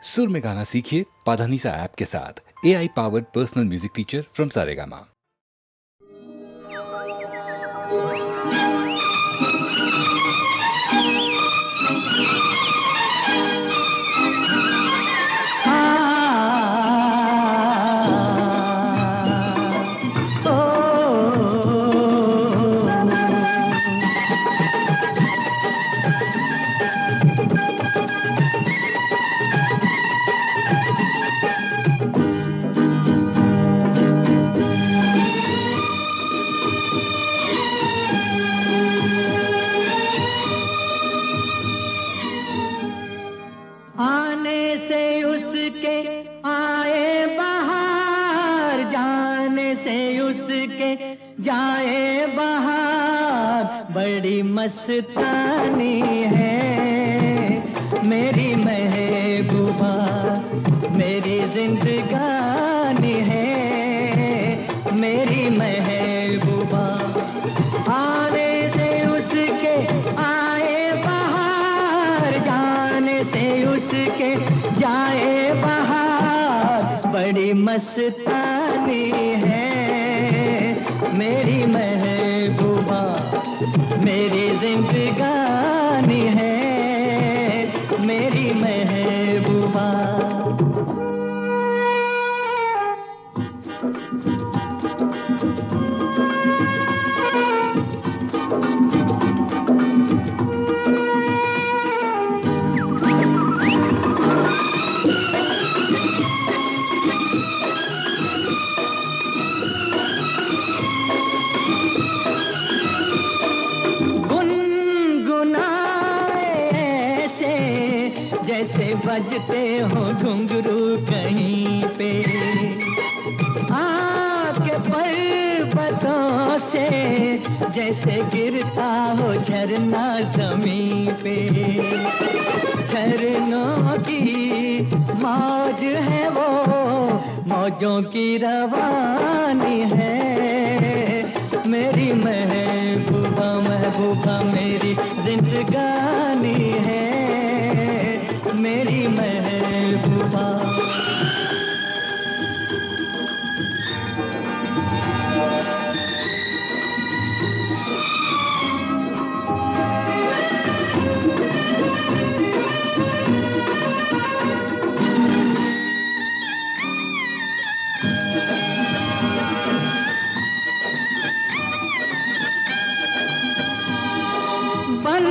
सुर में गाना सीखिए पाधानीसा ऐप के साथ। AI powered personal music teacher from Saregama. आने से उसके आए बहार, जाने से उसके जाए बहार। बड़ी मस्तानी है मेरी महबूबा, मेरी जिंदगानी है मेरी महबूबा। आने से उसके आए बहार, जाने से उसके जाए बहार। बड़ी मस्तानी है मेरी महबूबा, मेरी जिंदगानी है मेरी महबूबा। जैसे बजते हो घुंघरू कहीं पे, आपके पर्वतों से जैसे गिरता हो झरना जमीन पे। झरनों की मौज है वो, मौजों की रवानी है मेरी महबूबा। महबूबा मेरी जिंदगानी है मेरी महबूबा। बन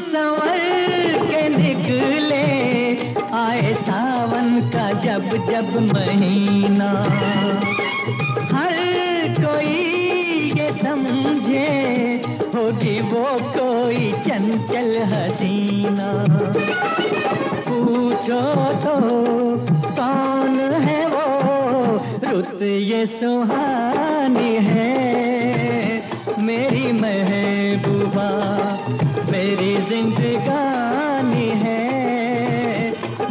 संवर के निकले आए सावन का जब जब महीना। हर कोई ये समझे होगी वो कोई चंचल हसीना। पूछो तो कौन है वो, रुत ये सुहानी है मेरी महबूबा, मेरी जिंदगानी है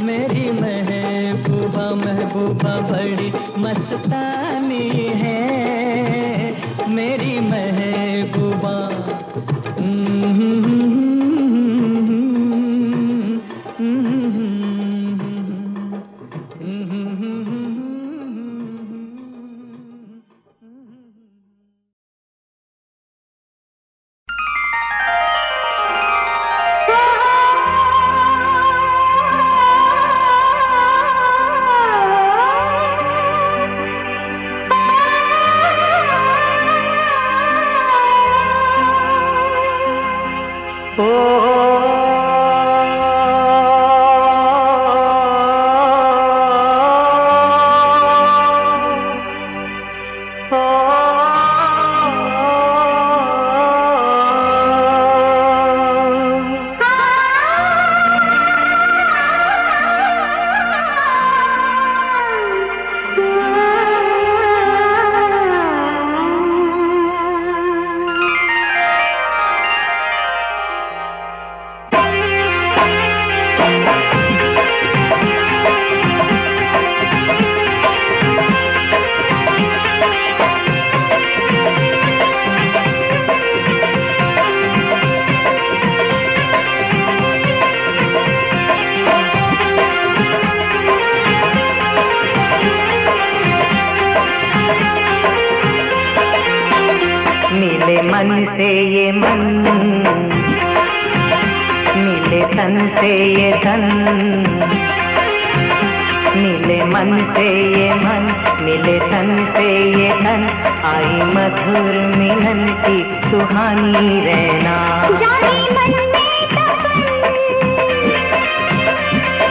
मेरी महबूबा। महबूबा बड़ी मस्तानी है मेरी महबूबा। ओ से ये मन, मिले तन से ये तन, मिले मन से ये मन, मिले तन से ये तन, आई मधुर मिलन की सुहानी रहना। जागी मन में तपन,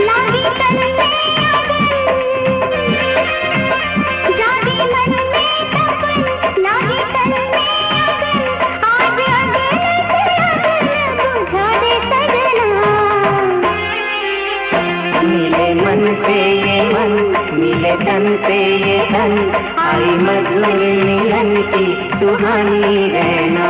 लागी तन में अगन, जागी मन में तपन, लागी तन में अगन, आज अगन से अगन बुझा दे सजना। मिले मन से ये मन, मिले तन से ये तन, आई मधुर मिलन की सुहानी रहना।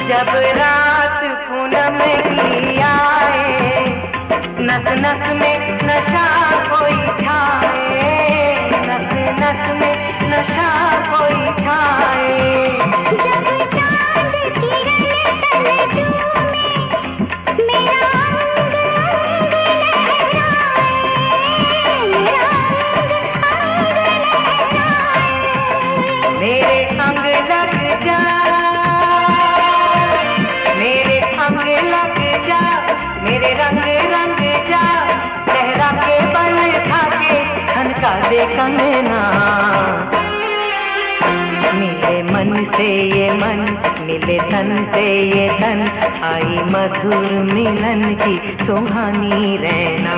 जब रात पूनम की आए, नस नस में नशा कोई छाए, नस नस में नशा कोई छाए। जब चांद किरण तले झूमे, मेरा अंग अंग लहराए, मेरा अंग अंग लहराए। मेरे अंग लग जा, मेरे अंग लग जा, मेरे रंग रंग जा, लहरा के बल खा के खनका दे कंगना। मिले मन से ये मन, मिले तन से ये तन, आई मधुर मिलन की सुहानी रहना।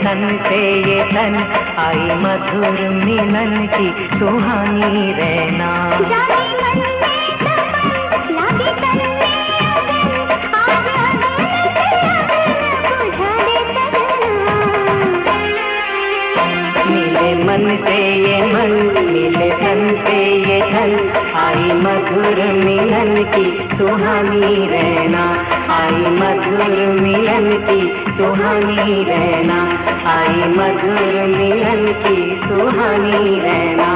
तन से ये तन, आई मधुर मिलन की सुहानी रहना। जागी मन में तपन, लागी तन में अगन, आज अगन से अगन बुझा दे सजना। मिले मन से ये मन, मिले तन से ये तन, आई मधुर मिलन की सुहानी रहना। आई मधुर मिलन की सुहानी रहना, आई मधुर मिलन की सुहानी रहना।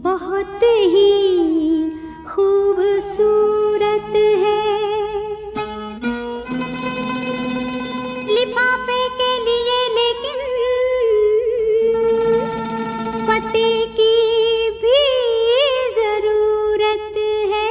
बहुत ही खूबसूरत है। लिफाफे के लिए लेकिन पते की भी जरूरत है।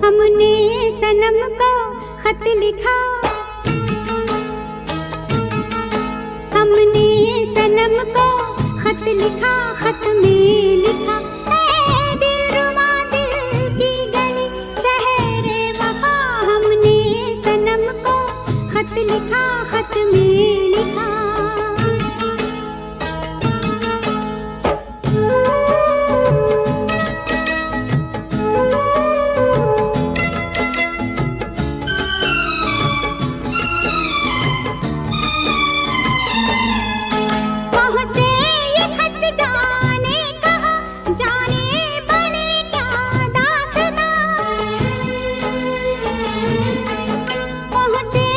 हमने सनम को खत लिखा, हम हमने सनम को खत लिखा, खत में लिखा, ऐ दिलरुबा दिल की गली शहरे वफा। हमने सनम को खत लिखा, खत में लिखा। पहुँचे ये खत जाने कहाँ, जाने बने क्या दास्तां। पहुँचे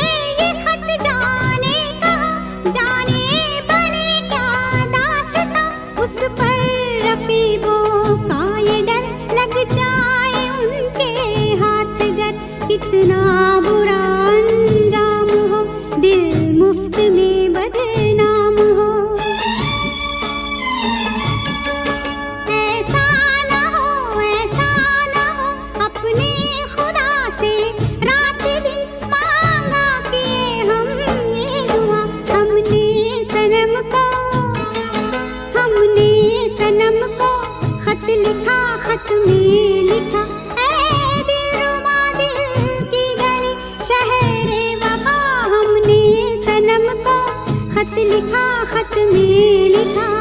ये खत जाने कहाँ, जाने बने क्या दास्तां। उस पर रकीबों का ये डर लग जाए उनके हाथ गर। कितना बुरा अंजाम हो, दिल मुफ्त में बदनाम हो। ऐसा ना हो, ऐसा ना हो, अपने खुदा से रात दिन मांगा किए हम ये दुआ। हमने सनम को, हमने सनम को खत लिखा, खत में लिखा, ऐ दिलरुबा दिल की गली शहरे वफा। हमने सनम को खत लिखा, खत में लिखा।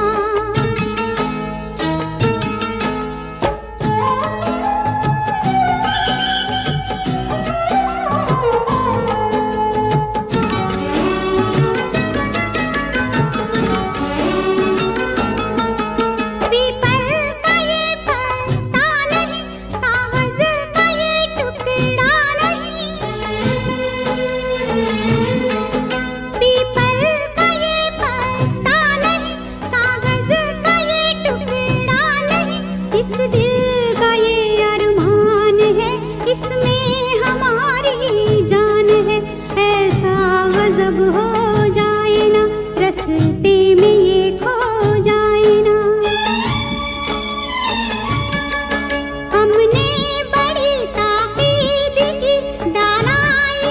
पीपल का ये पत्ता नहीं, कागज का ये टुकड़ा नहीं। पीपल का ये पत्ता नहीं, कागज का ये टुकड़ा नहीं। इस दिल का ये अरमान है, इसमें हमारी जान है। ऐसा गजब हो जाए ना, रस्ते में ये खो जाए ना। हमने बड़ी ताकीद की, डाला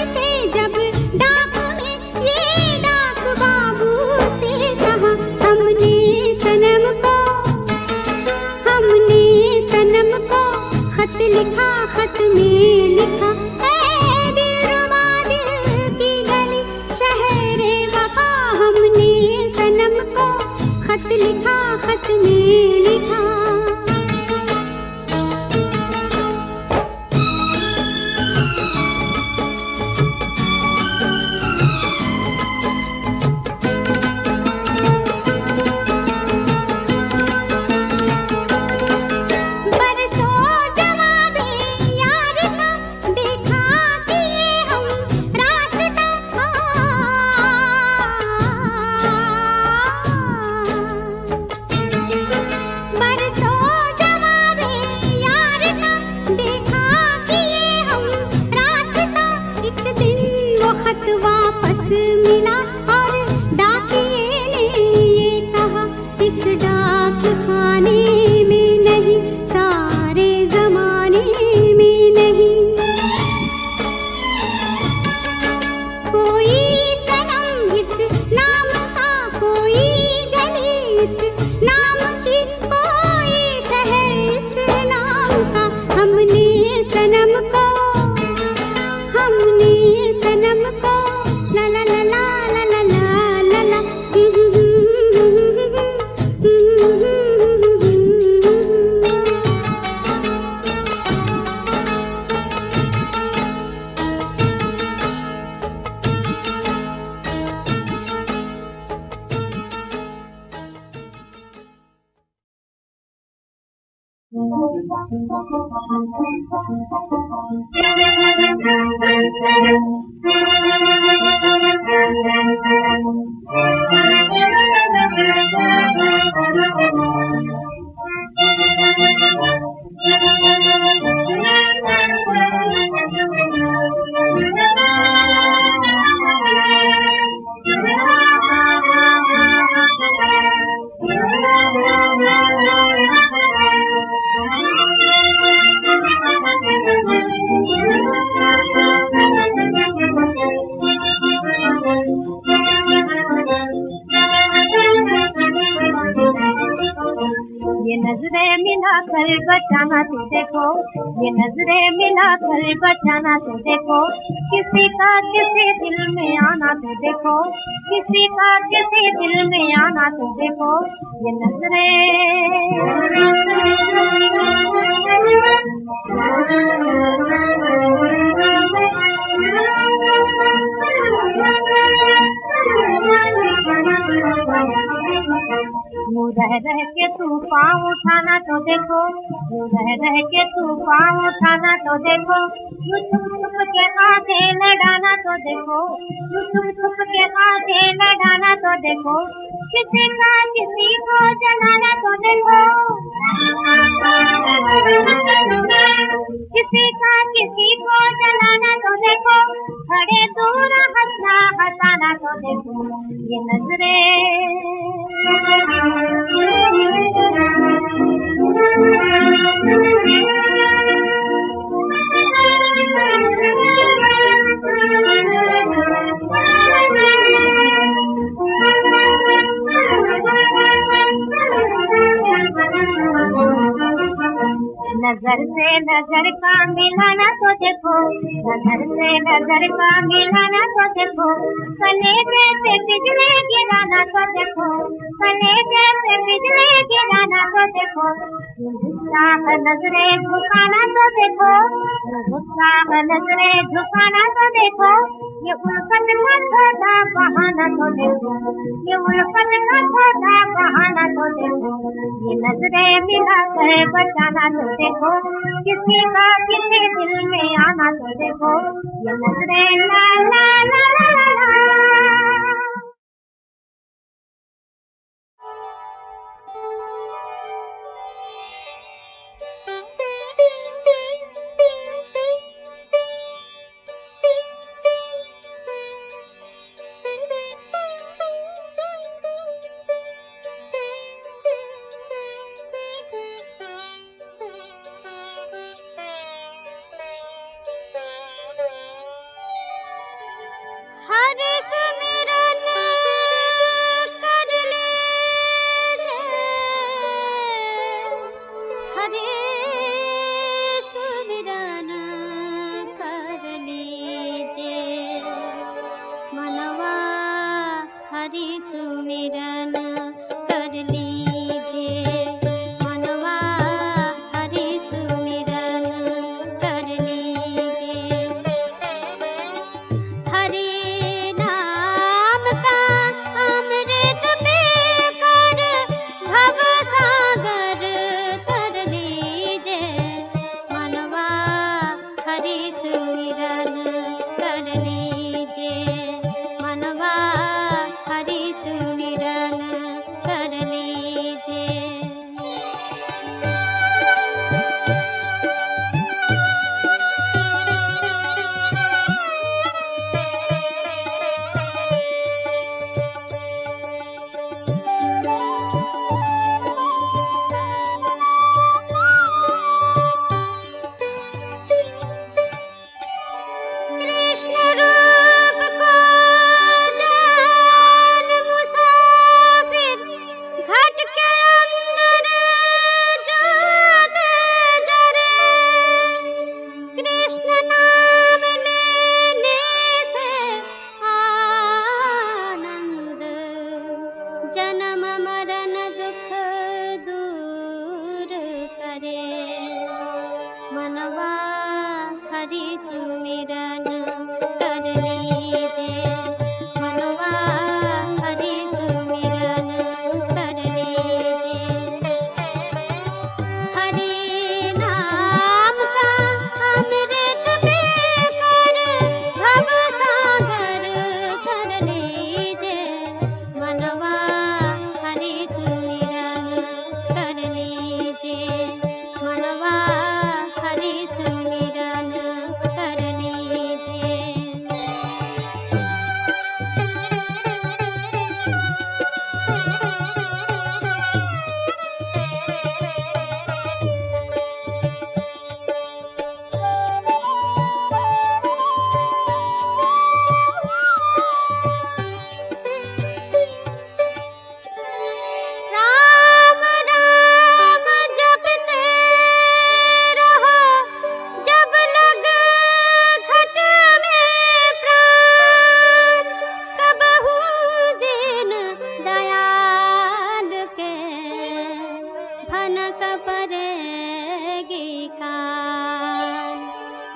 इसे जब डाक में, ये डाक बाबू से कहा। हमने सनम को, हमने सनम को खत लिखा, खत में लिखा, ऐ दिलरुबा दिल की गली शहरे वफा। हमने सनम को खत लिखा, खत में लिखा। बरसों जवाबे यार का देखा कि ये हम रास्ता। बरसों जवाबे यार का देखा कि ये हम रास्ता। एक दिन वो खत वापस मिला और डाकिए ने ये कहा, इस डाक खाने में नहीं, सारे जमाने में नहीं। कोई सनम इस नाम का, कोई गली इस नाम की, कोई शहर इस नाम का। हमने सनम को, हमने सनम को ला ला ला ला ला ला ला ला ला। Thank you. ये नजरें मिलाकर बचाना तो देखो, किसी का किसी दिल में आना तो देखो, किसी का किसी दिल में आना तो देखो, ये यूं रह रह के तू पाँव उठाना तो देखो, यूं रह के तू पाँव उठाना तो देखो, यूं छुप छुप के आगे लड़ाना तो देखो, यूं छुप छुप के आगे लड़ाना तो देखो, किसी का किसी को जलाना तो देखो, किसी का किसी को जलाना तो देखो, खड़े दूर हंसना हंसाना तो देखो, ये नजरें नजर से नजर का मिलाना तो देखो, नजर से नजर का मिलाना तो देखो, कलेजे से बिजली गिराना तो देखो, कलेजे से बिजली गिराना तो देखो, गुस्सा नजरें झुकाना तो देखो, गुस्सा नजरें झुकाना तो देखो, ये उल्फत का छोटा बहाना तो देखो, ये उल्फत का छोटा बहाना तो देखो, ये नजरें मिलाकर बचाना तो देखो, किसी का किसी दिल में आना तो देखो, ये नजरें ला ला ला ला ला। हरे सुमिरन कर लीजे, हरे सुमिरन कर लीजे, मनवा हरि सुमिरन कर लीजे, मनवा हरि सुमिरन कर लीजे, हरि नाम का अमृत पीकर भव सागर तर लीजे, मनवा हरि सुमिरन कर लीजे, मनवा हरि सुमिरन कर लीजे। कृष्ण रूप को जान मुसाफिर, घट के अंदर ज्योत जरे, कृष्ण नाम लेने से आनंद, जन्म मरण दुख दूर करे, मनवा हरि सुमिरन कर लीजे, मनवा हरि सुमिरन कर लीजे, हरि नाम का अमृत पीकर भव सागर कर लीजे, मनवा हरि सुमिरन कर लीजे, मनवा हरि सुमिरन कर लीजे।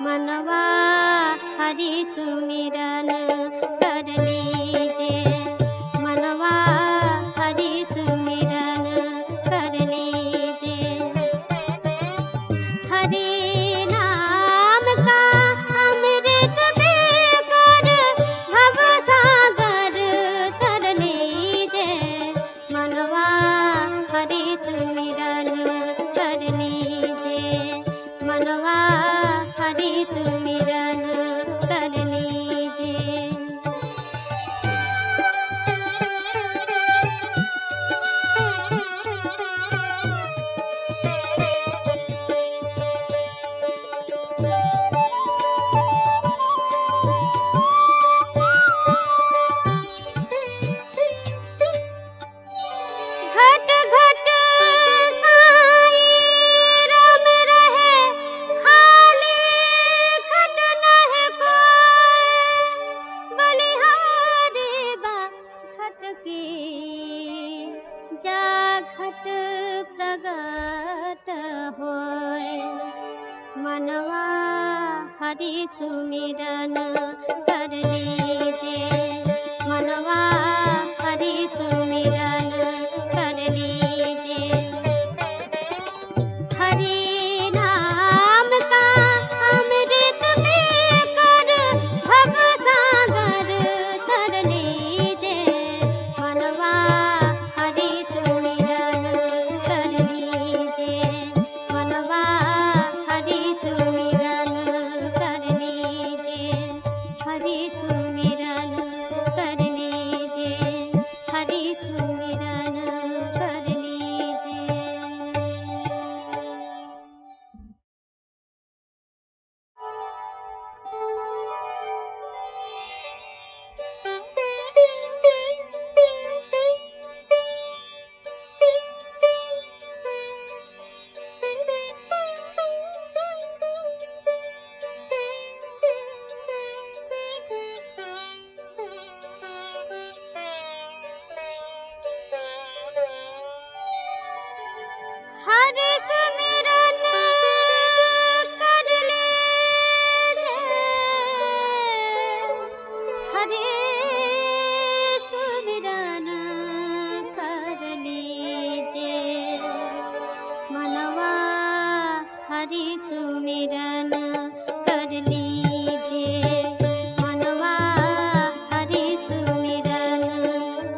मनवा हरि सुमिरन कर लीजिए, मनवा हरि सुमिरन कर लीजिए। हरि नाम का अमृत पीकर भव सागर तर लीजिए, मनवा हरि सुमिरन कर लीजिए, मनवा हरि सुमिरन कर लीजिए। घट घट साई रम रहे, खाली खट नह कोय, बलिहारी बा घट की, जा घट प्रगट होय, मनवा हरि सुमिरन कर लीजिए, मनवा हरि सुमिरन कर लीजिए। हरि नाम का अमृत पीकर भव सागर तर लीजिए, मनवा हरि सुमिरन कर लीजिए, मनवा हरि सुमिरन कर लीजिए, हरि सुमिरन कर लीजिए, हरि सुमिरन कर लीजिए। हरि सुमिरन कर लीजिए, हरि सुमिरन कर लीजिए, मनवा हरि सुमिरन कर लीजिए, मनवा हरि सुमिरन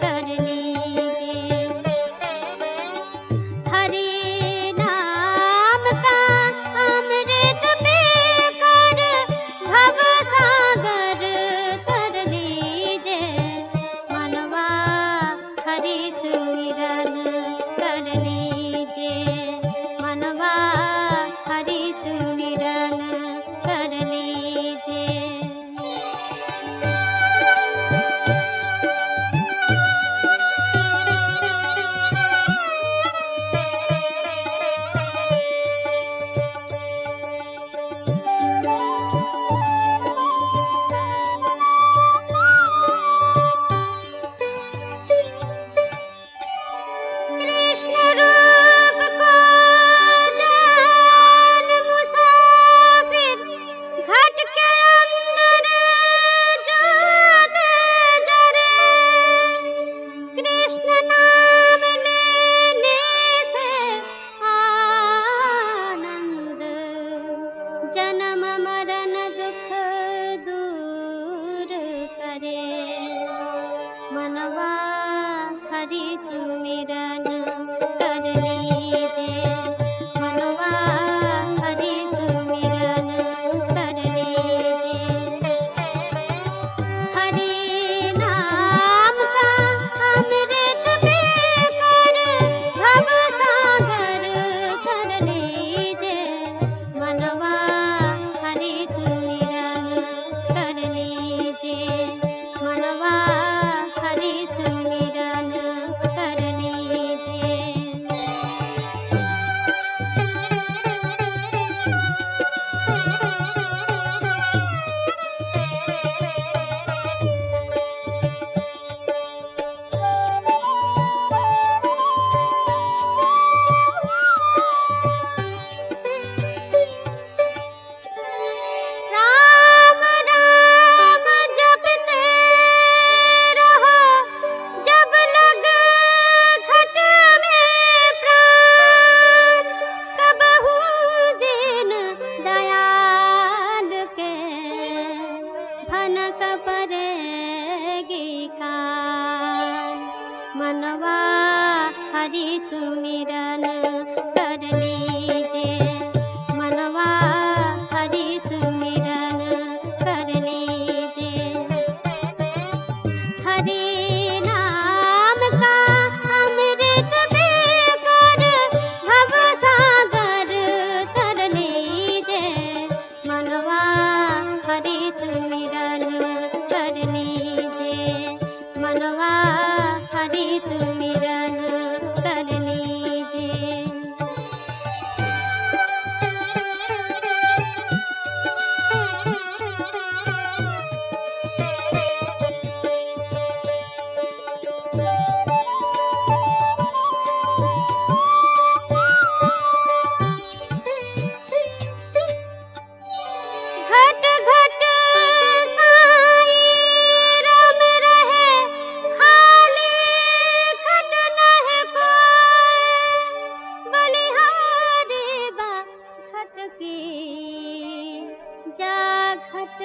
कर लीजिए। हरि नाम का अमृत पीकर भव सागर तर लीजिए, मनवा हरि सुमिरन कर लीजिए, मनवा हरि सुमिरन कर लीजिए। कृष्ण रूप को जान मुसाफिर, घट के अंदर ज्योत जरे, कृष्ण नाम लेने से आनंद, जन्म मरण दुख दूर करे, मनवा हरि सुमिरन कर लीजिए, मनवा हरि सुमिरन कर लीजिए। हरि नाम का अमृत पीकर भव सागर तर लीजिए, मनवा हरि सुमिरन कर लीजिए, मनवा हरि सुमिरन कर लीजिए। कपरेगी कान। मनवा हरि सुमिरन कर लीजिए, मनवा हरि सुमिरन कर लीजिए। हरि नाम का अमृत पीकर भव सागर तर लीजिए, मनवा हरि सुमिरन कर लीजिए, मनवा हरि सुमिरन कर लीजिए। घट घट साई रम रहे, खाली घट नह कोय। बलिहारी बा घट की, जा घट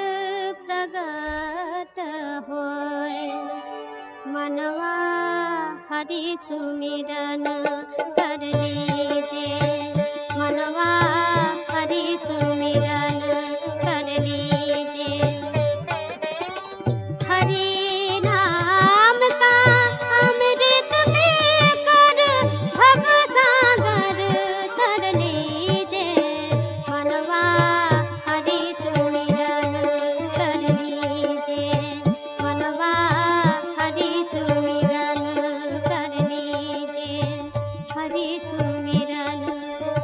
प्रगट होय। मनवा हरि सुमिरन कर लीजिए, मनवा हरि सुमिरन कर लीजिए। हरि नाम का अमृत पीकर भव सागर तर लीजिए, मनवा हरि सुमिरन कर लीजिए, मनवा हरि सुमिरन कर लीजिए, हरि सुमिरन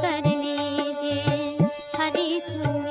कर लीजिए, हरि सुमिरन।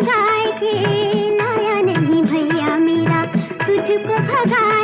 भगाए के लाया नहीं भैया मेरा तुझको भगाए